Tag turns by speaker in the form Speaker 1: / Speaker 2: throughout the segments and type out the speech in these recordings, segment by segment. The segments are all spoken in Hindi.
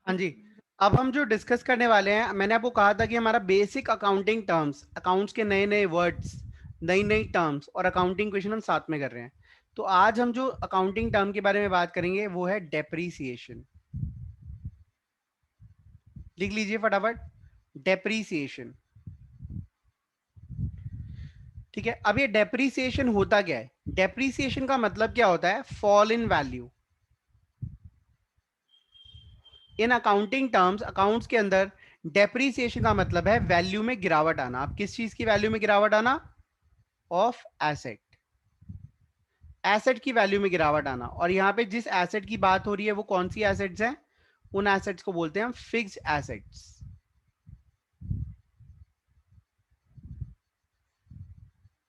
Speaker 1: हाँ जी। अब हम जो डिस्कस करने वाले हैं, मैंने आपको कहा था कि हमारा बेसिक अकाउंटिंग टर्म्स, अकाउंट्स के नए नए वर्ड्स, नई नई टर्म्स और अकाउंटिंग क्वेश्चन हम साथ में कर रहे हैं। तो आज हम जो अकाउंटिंग टर्म के बारे में बात करेंगे वो है डेप्रीसिएशन। लिख लीजिए फटाफट, डेप्रीसिएशन। ठीक है, अब ये डेप्रीसिएशन होता क्या है? डेप्रीसिएशन का मतलब क्या होता है? Fall in value. In accounting terms, accounts के अंदर डेप्रीसिएशन का मतलब है वैल्यू में गिरावट आना। अब किस चीज की वैल्यू में गिरावट आना? Of asset. एसेट की वैल्यू में गिरावट आना। और यहां पे जिस एसेट की बात हो रही है वो कौन सी एसेट्स हैं? उन एसेट्स को बोलते हैं हम फिक्स्ड एसेट्स।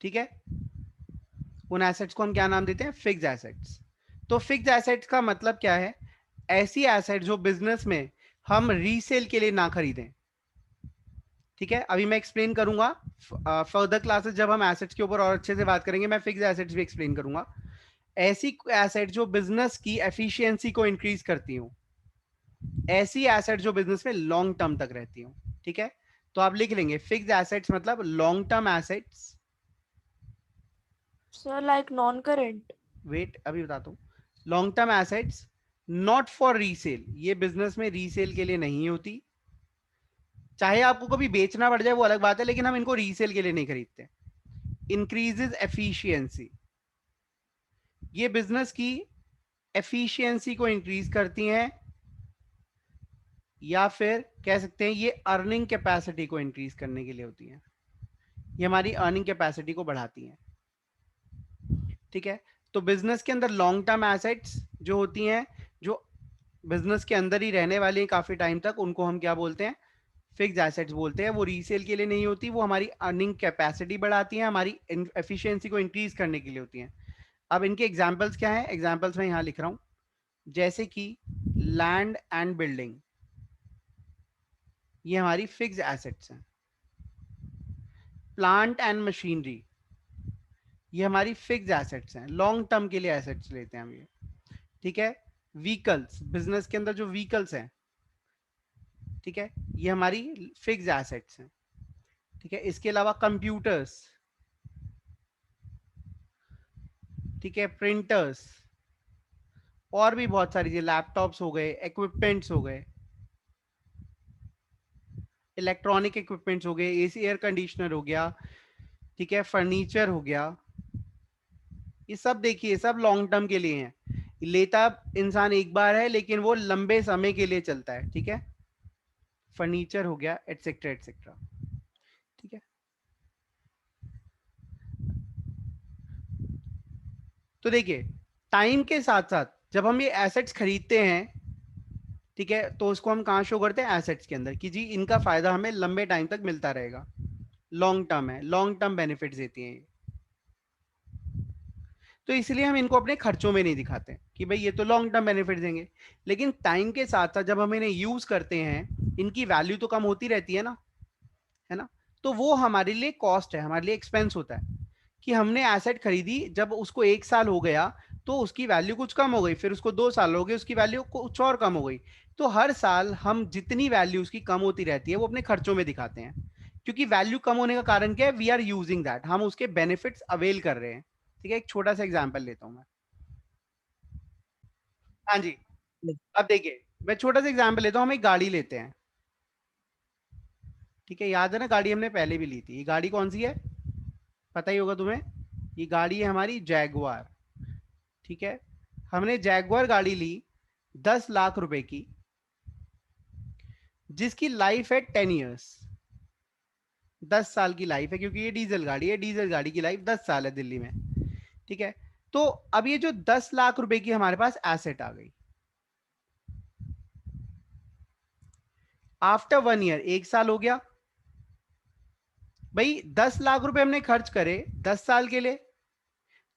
Speaker 1: ठीक है, उन एसेट्स को हम क्या नाम देते हैं? Fixed assets. तो फिक्स्ड एसेट्स का मतलब क्या है? ऐसी एसेट जो बिजनेस में हम रीसेल के लिए ना खरीदें। ठीक है, अभी मैं एक्सप्लेन करूंगा फर्दर क्लासेस, जब हम एसेट्स के ऊपर और अच्छे से बात करेंगे मैं फिक्स्ड एसेट्स भी एक्सप्लेन करूंगा। ऐसी एसेट जो बिजनेस की एफिशिएंसी को इंक्रीज करती हूं, ऐसी एसेट जो बिजनेस में लॉन्ग टर्म तक रहती हूं। ठीक है, तो आप लिख लेंगे फिक्स्ड एसेट्स मतलब long term assets.
Speaker 2: Sir like non current.
Speaker 1: Wait, अभी बताता हूं। Long term assets not for resale, ये बिजनेस में रीसेल के लिए नहीं होती। चाहे आपको कभी बेचना पड़ जाए वो अलग बात है, लेकिन हम इनको रीसेल के लिए नहीं खरीदते। इंक्रीजेज एफिशिएंसी, ये बिजनेस की एफिशिएंसी को इंक्रीज करती हैं, या फिर कह सकते हैं ये अर्निंग कैपेसिटी को इंक्रीज करने के लिए होती हैं। ये हमारी अर्निंग कैपेसिटी को बढ़ाती हैं। ठीक है, तो बिजनेस के अंदर लॉन्ग टर्म एसेट्स जो होती हैं, जो बिजनेस के अंदर ही रहने वाली हैं काफी टाइम तक, उनको हम क्या बोलते हैं? फिक्स्ड एसेट्स बोलते हैं। वो रीसेल के लिए नहीं होती, वो हमारी अर्निंग कैपेसिटी बढ़ाती हैं, हमारी एफिशिएंसी को इंक्रीज करने के लिए होती हैं। अब इनके एग्जांपल्स क्या हैं? एग्जांपल्स मैं यहां लिख रहा हूं, जैसे कि लैंड एंड बिल्डिंग, ये हमारी फिक्स्ड एसेट्स हैं। प्लांट एंड मशीनरी, ये हमारी फिक्स्ड एसेट्स हैं, लॉन्ग टर्म के लिए एसेट्स लेते हैं हम ये। ठीक है, व्हीकल्स, बिजनेस के अंदर जो व्हीकल्स हैं, ठीक है, ये हमारी फिक्स्ड एसेट्स हैं। ठीक है, इसके अलावा कंप्यूटर्स, ठीक है, प्रिंटर्स, और भी बहुत सारी चीजें, लैपटॉप्स हो गए, इक्विपमेंट्स हो गए, इलेक्ट्रॉनिक इक्विपमेंट्स हो गए, एसी एयर कंडीशनर हो गया, ठीक है, फर्नीचर हो गया, ये सब देखिए सब लॉन्ग टर्म के लिए हैं। लेता इंसान एक बार है लेकिन वो लंबे समय के लिए चलता है। ठीक है, फर्नीचर हो गया, एटसेट्रा एटसेट्रा। ठीक है, तो देखिए टाइम के साथ साथ जब हम ये एसेट्स खरीदते हैं, ठीक है, तो उसको हम कहाँ शो करते हैं? एसेट्स के अंदर, कि जी इनका फायदा हमें लंबे टाइम तक मिलता रहेगा, लॉन्ग टर्म है, लॉन्ग टर्म बेनिफिट्स देती हैं ये। तो इसलिए हम इनको अपने खर्चों में नहीं दिखाते कि भाई ये तो लॉन्ग टर्म बेनिफिट देंगे। लेकिन टाइम के साथ साथ जब हम इन्हें यूज करते हैं, इनकी वैल्यू तो कम होती रहती है ना, है ना? तो वो हमारे लिए कॉस्ट है, हमारे लिए एक्सपेंस होता है कि हमने एसेट खरीदी, जब उसको 1 साल हो गया तो उसकी वैल्यू कुछ कम हो गई, फिर उसको 2 साल हो गए उसकी वैल्यू कुछ और कम हो गई। तो हर साल हम जितनी वैल्यू उसकी कम होती रहती है वो अपने खर्चों में दिखाते हैं। क्योंकि वैल्यू कम होने का कारण क्या है? वी आर यूजिंग दैट, हम उसके बेनिफिट्स अवेल कर रहे हैं। ठीक है, एक छोटा सा एग्जाम्पल लेता हूं मैं। हाँ जी, अब देखिए मैं छोटा सा एग्जाम्पल लेता हूँ, हम एक गाड़ी लेते हैं। ठीक है, याद है ना, गाड़ी हमने पहले भी ली थी। ये गाड़ी कौन सी है? पता ही होगा तुम्हें, ये गाड़ी है हमारी जैगवार। ठीक है, हमने जैगवार गाड़ी ली 10 लाख रुपए की, जिसकी लाइफ है 10 ईयर्स। 10 साल की लाइफ है, क्योंकि ये डीजल गाड़ी है, डीजल गाड़ी की लाइफ 10 साल है दिल्ली में। ठीक है, तो अब ये जो 10 लाख रुपए की हमारे पास एसेट आ गई, आफ्टर 1 ईयर, 1 साल हो गया भाई, 10 लाख रुपए हमने खर्च करे 10 साल के लिए।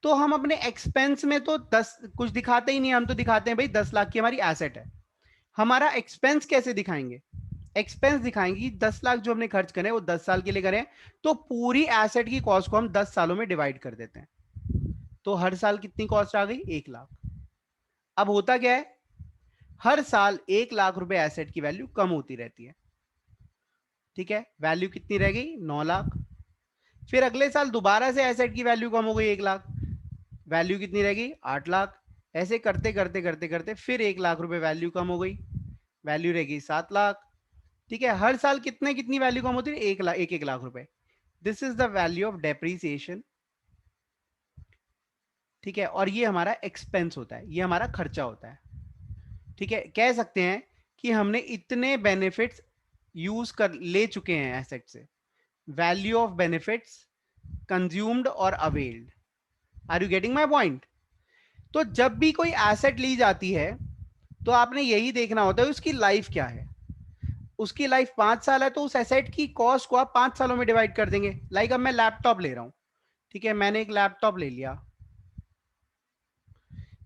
Speaker 1: तो हम अपने एक्सपेंस में तो 10 कुछ दिखाते ही नहीं, हम तो दिखाते हैं भाई 10 लाख की हमारी एसेट है। हमारा एक्सपेंस कैसे दिखाएंगे? एक्सपेंस दिखाएंगे कि 10 लाख जो हमने खर्च करे वो 10 साल के लिए करें, तो पूरी एसेट की कॉस्ट को हम 10 सालों में डिवाइड कर देते हैं। तो हर साल कितनी कॉस्ट आ गई? 1 लाख। अब होता क्या है, हर साल 1 लाख रुपए एसेट की वैल्यू कम होती रहती है। ठीक है, वैल्यू कितनी रह गई? 9 लाख। फिर अगले साल दोबारा से एसेट की वैल्यू कम हो गई 1 लाख, वैल्यू कितनी रह गई? 8 लाख। ऐसे करते करते करते करते फिर 1 लाख रुपए वैल्यू कम हो गई, वैल्यू रह गई 7 लाख। ठीक है, हर साल कितने कितनी वैल्यू कम होती है? 1 लाख, एक एक लाख रुपए। This is the value of depreciation. ठीक है, और ये हमारा एक्सपेंस होता है, ये हमारा खर्चा होता है। ठीक है, कह सकते हैं कि हमने इतने बेनिफिट्स यूज कर ले चुके हैं एसेट से। वैल्यू ऑफ बेनिफिट्स कंज्यूम्ड और availed. Are you getting my point? तो जब भी कोई एसेट ली जाती है तो आपने यही देखना होता है उसकी लाइफ क्या है। उसकी लाइफ 5 साल है तो उस एसेट की कॉस्ट को आप 5 सालों में डिवाइड कर देंगे। लाइक अब मैं लैपटॉप ले रहा हूं, ठीक है, मैंने एक लैपटॉप ले लिया।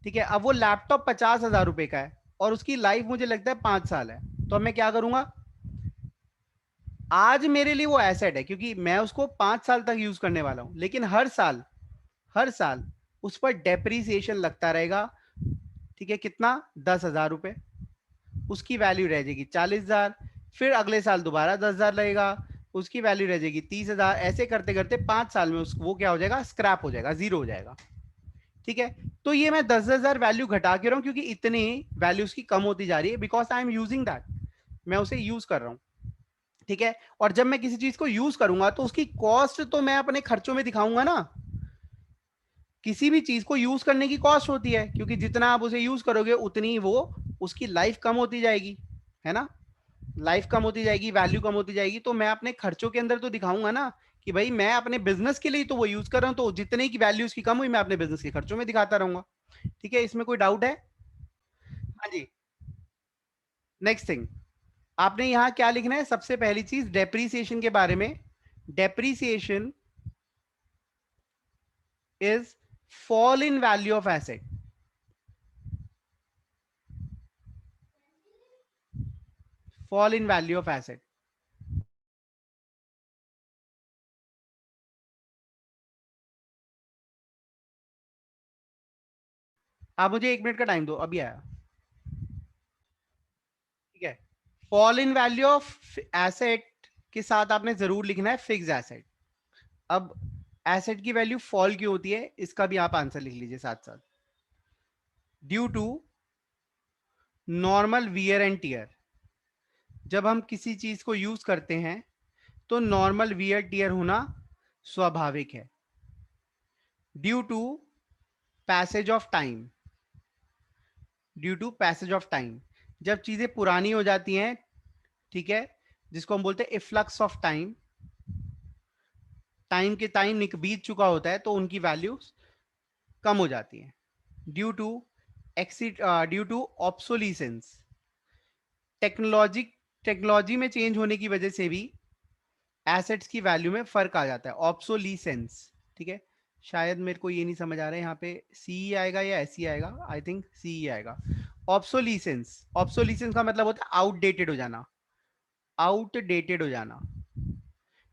Speaker 1: ठीक है, अब वो लैपटॉप 50,000 रुपए का है और उसकी लाइफ मुझे लगता है 5 साल है। तो अब मैं क्या करूंगा? आज मेरे लिए वो एसेट है क्योंकि मैं उसको 5 साल तक यूज करने वाला हूं, लेकिन हर साल उस पर डेप्रीसिएशन लगता रहेगा। ठीक है, कितना? 10,000 रुपए। उसकी वैल्यू रह जाएगी 40,000। फिर अगले साल दोबारा 10,000 लगेगा, उसकी वैल्यू रह जाएगी 30,000। ऐसे करते करते 5 साल में वो क्या हो जाएगा? स्क्रैप हो जाएगा, जीरो हो जाएगा। ठीक है, तो ये मैं 10,000 वैल्यू घटा के रहा हूं क्योंकि इतनी वैल्यू उसकी कम होती जा रही है, because I am using that, मैं उसे यूज कर रहा हूं। ठीक है, और जब मैं किसी चीज को यूज करूंगा तो उसकी कॉस्ट तो मैं अपने खर्चों में दिखाऊंगा ना। किसी भी चीज को यूज करने की कॉस्ट होती है, क्योंकि जितना आप उसे यूज करोगे उतनी वो उसकी लाइफ कम होती जाएगी, है ना। लाइफ कम होती जाएगी, वैल्यू कम होती जाएगी, तो मैं अपने खर्चों के अंदर तो दिखाऊंगा ना कि भाई मैं अपने बिजनेस के लिए तो वो यूज कर रहा हूं, तो जितने की वैल्यू उसकी कम हुई मैं अपने बिजनेस के खर्चों में दिखाता रहूंगा। ठीक है, इसमें कोई डाउट है? हाँ जी। नेक्स्ट थिंग, आपने यहां क्या लिखना है? सबसे पहली चीज डेप्रीसिएशन के बारे में। Depreciation is fall in value of asset. Fall in value of asset. आप मुझे 1 मिनट का टाइम दो, अभी आया। ठीक है, fall in value of asset के साथ आपने जरूर लिखना है फिक्स एसेट। अब एसेट की वैल्यू फॉल क्यों होती है, इसका भी आप आंसर लिख लीजिए साथ साथ। Due to normal wear and tear. जब हम किसी चीज को यूज करते हैं तो नॉर्मल वियर टीयर होना स्वाभाविक है। Due to passage of time. Due to passage of time, जब चीजें पुरानी हो जाती हैं, ठीक है, जिसको हम बोलते हैं इफ्लक्स ऑफ टाइम, टाइम के टाइम बीत चुका होता है तो उनकी वैल्यू कम हो जाती है। Due to due to obsolescence. Technology technology में चेंज होने की वजह से भी एसेट्स की वैल्यू में फर्क आ जाता है, ऑब्सोलीसेंस। ठीक है, शायद मेरे को ये नहीं समझ आ रहा है यहाँ पे सी आएगा या एस आएगा, आई थिंक सी आएगा। ऑब्सोलीसेंस, ऑब्सोलीसेंस का मतलब होता है आउटडेटेड हो जाना, आउटडेटेड हो जाना।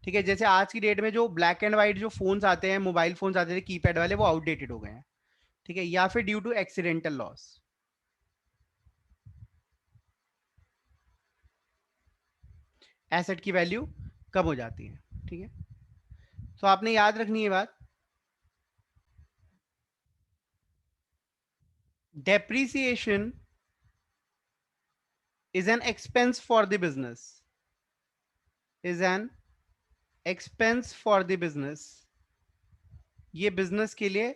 Speaker 1: ठीक है, जैसे आज की डेट में जो ब्लैक एंड व्हाइट जो फोन्स आते हैं, मोबाइल फोन्स आते थे कीपैड वाले, वो आउटडेटेड हो गए हैं। ठीक है, या फिर due to accidental loss. Asset की वैल्यू कम हो जाती है। ठीक है, तो आपने याद रखनी है बात, depreciation is an expense for the business, is an expense for the business। ये बिजनेस के लिए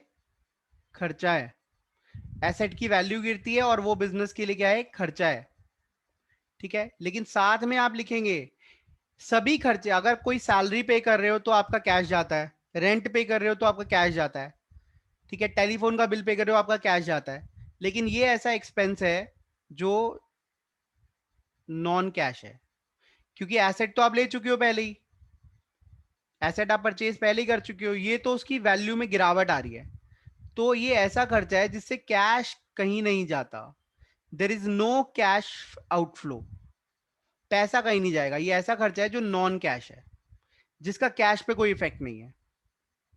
Speaker 1: खर्चा है। एसेट की वैल्यू गिरती है और वो बिजनेस के लिए क्या है? खर्चा है। ठीक है, लेकिन साथ में आप लिखेंगे सभी खर्चे। अगर कोई सैलरी पे कर रहे हो तो आपका कैश जाता है, रेंट पे कर रहे हो तो आपका कैश जाता है, ठीक है, टेलीफोन का बिल पे कर रहे हो आपका कैश जाता है। लेकिन ये ऐसा एक्सपेंस है जो नॉन कैश है, क्योंकि एसेट तो आप ले चुके हो पहले ही, एसेट आप परचेज पहले ही कर चुके हो, ये तो उसकी वैल्यू में गिरावट आ रही है। तो ये ऐसा खर्चा है जिससे कैश कहीं नहीं जाता, there is no cash outflow, पैसा कहीं नहीं जाएगा। ये ऐसा खर्चा है जो नॉन कैश है, जिसका कैश पे कोई इफेक्ट नहीं है।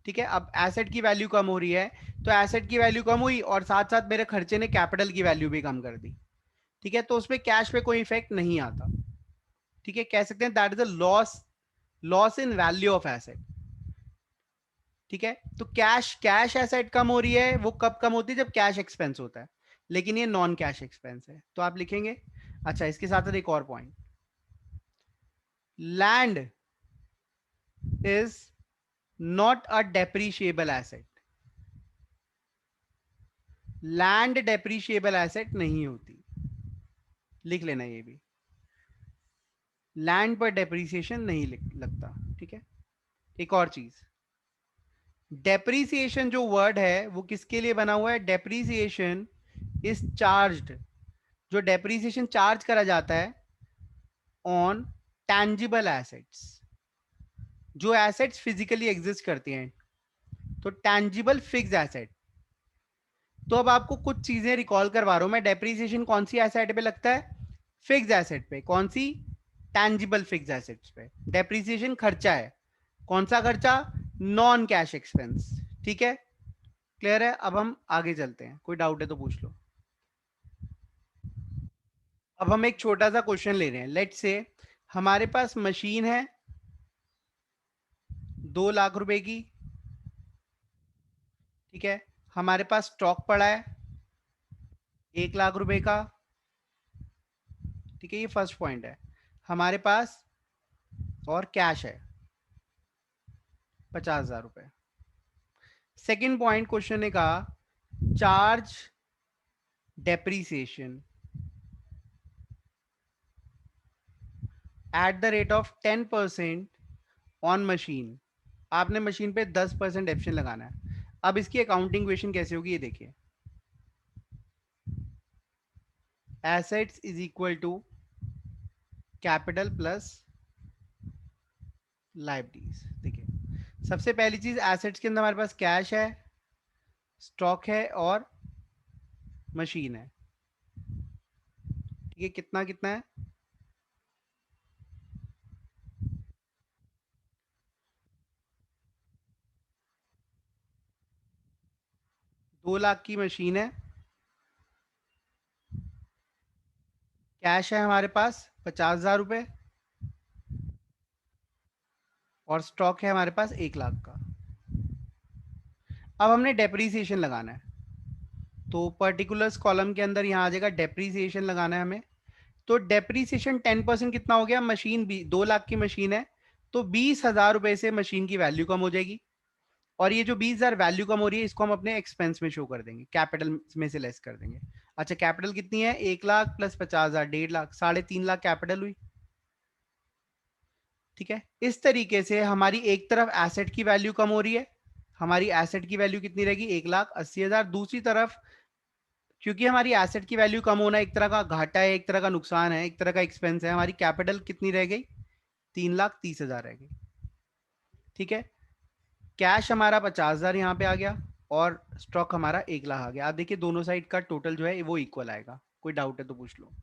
Speaker 1: ठीक है, अब एसेट की वैल्यू कम हो रही है, तो एसेट की वैल्यू कम हुई और साथ साथ मेरे खर्चे ने कैपिटल की वैल्यू भी कम कर दी। ठीक है, तो उसमें कैश पे कोई इफेक्ट नहीं आता। ठीक है, कह सकते हैं that is a loss in value of asset. ठीक है, तो कैश एसेट कम हो रही है, वो कब कम होती है, जब कैश एक्सपेंस होता है, लेकिन ये नॉन कैश एक्सपेंस है, तो आप लिखेंगे। अच्छा, इसके साथ साथ एक और point, land is not a depreciable asset. Land depreciable asset नहीं होती, लिख लेना ये भी, लैंड पर डेप्रीसिएशन नहीं लगता। ठीक है, एक और चीज, डेप्रीसिएशन जो वर्ड है वो किसके लिए बना हुआ है, डेप्रीसिएशन इज चार्ज्ड, जो डेप्रीसिएशन चार्ज करा जाता है ऑन टैंजिबल एसेट्स, जो एसेट्स फिजिकली एग्जिस्ट करती हैं, तो टैंजिबल फिक्स एसेट। तो अब आपको कुछ चीजें रिकॉल करवा रहा हूं मैं, डेप्रीसिएशन कौन सी एसेट पे लगता है, फिक्स एसेट पे। कौन सी, टैंजिबल फिक्स एसेट्स पे। डेप्रीसिएशन खर्चा है, कौन सा खर्चा, नॉन कैश एक्सपेंस। ठीक है, क्लियर है। अब हम आगे चलते हैं, कोई डाउट है तो पूछ लो। अब हम एक छोटा सा क्वेश्चन ले रहे हैं, लेट्स से हमारे पास मशीन है 2 लाख रुपए की। ठीक है, हमारे पास स्टॉक पड़ा है 1 लाख रुपए का। ठीक है, ये फर्स्ट पॉइंट है हमारे पास, और कैश है 50,000 रुपए। सेकेंड पॉइंट क्वेश्चन ने कहा, charge depreciation at the rate of 10% on machine. आपने मशीन पे 10% एप्शन लगाना है। अब इसकी अकाउंटिंग क्वेश्चन कैसे होगी, ये देखिए, assets is equal to capital plus liabilities. देखिए, सबसे पहली चीज, एसेट्स के अंदर हमारे पास कैश है, स्टॉक है और मशीन है। ठीक है, कितना कितना है, 2 लाख की मशीन है, कैश है हमारे पास 50,000 रुपए, और स्टॉक है हमारे पास 1 लाख का। अब हमने डेप्रीसिएशन लगाना है, तो पर्टिकुलर्स कॉलम के अंदर यहां आ जाएगा डेप्रीसिएशन लगाना है हमें। तो डेप्रीसिएशन 10% कितना हो गया, मशीन भी 2 लाख की मशीन है, तो 20,000 रुपए से मशीन की वैल्यू कम हो जाएगी, और ये जो 20,000 वैल्यू कम हो रही है, इसको हम अपने एक्सपेंस में शो कर देंगे, कैपिटल में से लेस कर देंगे। अच्छा, कैपिटल कितनी है, 1 लाख प्लस 50,000, 1.5 लाख, 3.5 लाख कैपिटल हुई। ठीक है, इस तरीके से हमारी एक तरफ एसेट की वैल्यू कम हो रही है, हमारी एसेट की वैल्यू कितनी रहेगी, 1,80,000। दूसरी तरफ, क्योंकि हमारी एसेट की वैल्यू कम होना एक तरह का घाटा है, एक तरह का नुकसान है, एक तरह का एक्सपेंस है, हमारी कैपिटल कितनी रह गई, 3,30,000 रह गई। ठीक है, कैश हमारा 50,000 यहाँ पे आ गया, और स्टॉक हमारा 1 लाख आ गया। आप देखिए दोनों साइड का टोटल जो है वो इक्वल आएगा। कोई डाउट है तो पूछ लो।